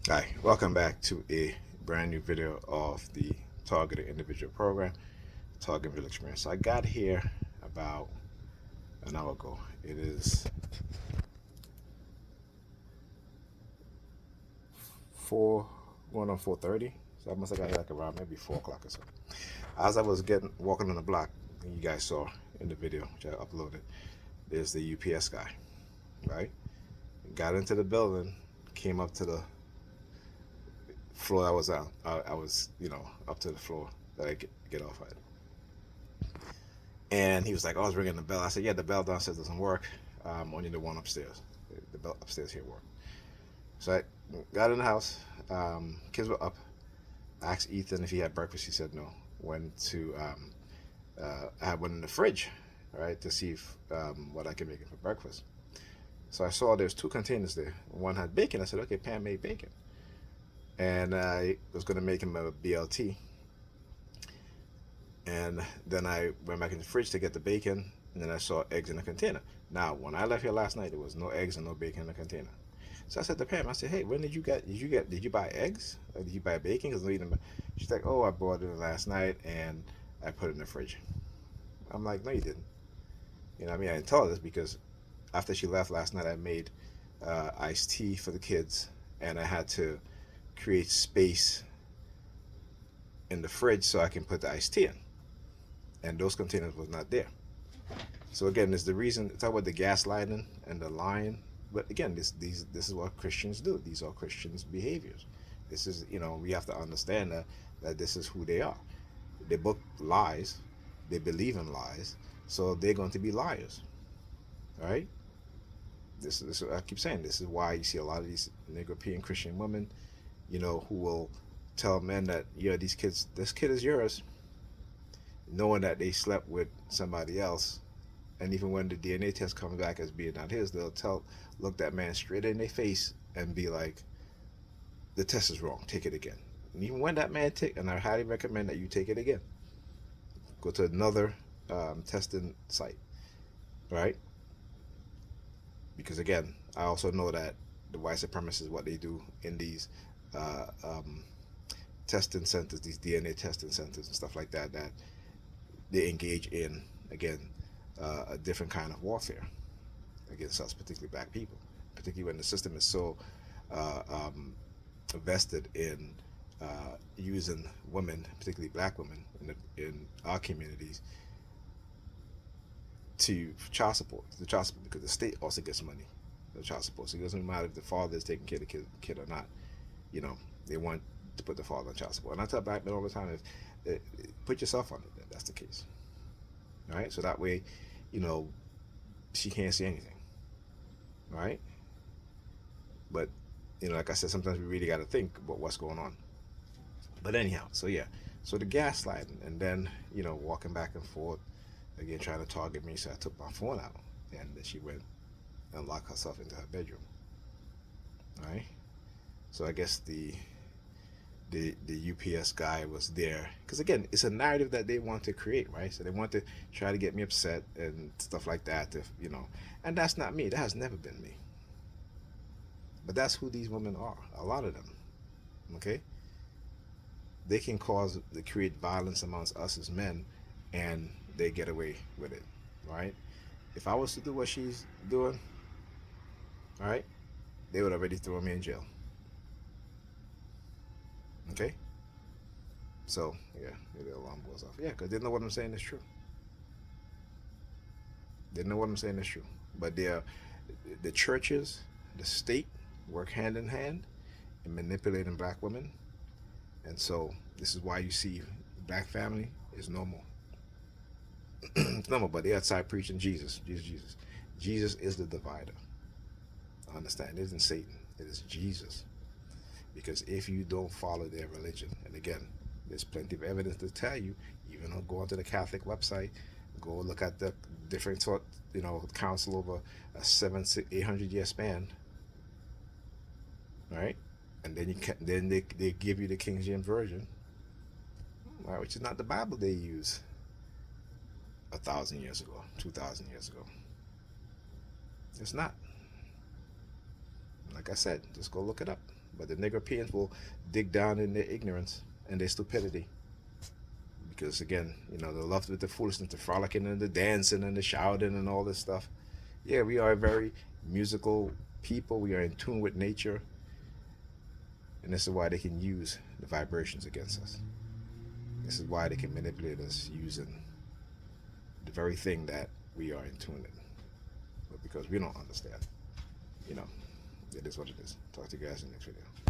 Hi, welcome back to a brand new video of the Targeted Individual Program, Target Real Experience. So I got here about an hour ago. It is 4 going on 4:30. So I must have got here like around maybe 4 o'clock or so. As I was getting walking on the block, you guys saw in the video which I uploaded, there's the UPS guy, right? Got into the building, came up to the floor I was on. I was, up to the floor that I get off at. And he was like, "Oh, I was ringing the bell." I said, "Yeah, the bell downstairs doesn't work. Only the one upstairs. The bell upstairs here work." So I got in the house. Kids were up. I asked Ethan if he had breakfast. He said no. Went to I had one in the fridge, right, to see if, what I could make him for breakfast. So I saw there's two containers there. One had bacon. I said, "Okay, Pam made bacon," and I was gonna make him a BLT. And then I went back in the fridge to get the bacon, and then I saw eggs in the container. Now, when I left here last night, there was no eggs and no bacon in the container. So I said to Pam, I said, "Hey, when did you buy eggs? Or did you buy bacon?" Because she's like, "Oh, I bought it last night and I put it in the fridge." I'm like, "No, you didn't." I didn't tell her this because after she left last night, I made iced tea for the kids, and I had to create space in the fridge so I can put the iced tea in, and those containers was not there. So again, it's the reason talk about the gaslighting and the lying. But again, this is what Christians do. These are Christians' behaviors. This is we have to understand that this is who they are. They book lies. They believe in lies, so they're going to be liars. All right. This I keep saying. This is why you see a lot of these European Christian women, who will tell men that yeah, this kid is yours, knowing that they slept with somebody else. And even when the DNA test comes back as being not his, they'll look that man straight in their face and be like, "The test is wrong. Take it again." And even when that man take, and I highly recommend that you take it again. Go to another testing site, right? Because again, I also know that the white supremacists, what they do in these uh, um, testing centers, these DNA testing centers and stuff like that, that they engage in again a different kind of warfare against us, particularly black people, particularly when the system is so uh, um, vested in using women, particularly black women in our communities, to child support, because the state also gets money for child support. So it doesn't matter if the father is taking care of the kid or not. You know, they want to put the father on child support. And I tell black men all the time, if put yourself on it, if that's the case. All right, so that way, you know, she can't see anything. All right, but like I said, sometimes we really got to think about what's going on. But anyhow, so yeah, so the gaslighting, and then walking back and forth again, trying to target me. So I took my phone out, and then she went and locked herself into her bedroom. All right. So I guess the UPS guy was there because again, it's a narrative that they want to create, right? So they want to try to get me upset and stuff like that. If and that's not me. That has never been me. But that's who these women are. A lot of them. Okay. They can they create violence amongst us as men, and they get away with it, right? If I was to do what she's doing, all right, they would already throw me in jail. Okay. So yeah, the alarm goes off. Yeah, because they know what I'm saying is true. They know what I'm saying is true. But the churches, the state work hand in hand in manipulating black women, and so this is why you see black family is normal. It's normal, but they outside preaching Jesus, Jesus, Jesus. Jesus is the divider. Understand? It isn't Satan. It is Jesus. Because if you don't follow their religion, and again, there's plenty of evidence to tell you, even go onto the Catholic website, go look at the different council over a 800 year span, right? And then they give you the King James version, right, which is not the Bible they use 1,000 years ago, 2,000 years ago. It's not. Like I said, just go look it up. But the Negropeans will dig down in their ignorance and their stupidity. Because again, they love with the foolishness, the frolicking and the dancing and the shouting and all this stuff. Yeah, we are a very musical people. We are in tune with nature, and this is why they can use the vibrations against us. This is why they can manipulate us using the very thing that we are in tune with. But because we don't understand, you know, it is what it is. Talk to you guys in the next video.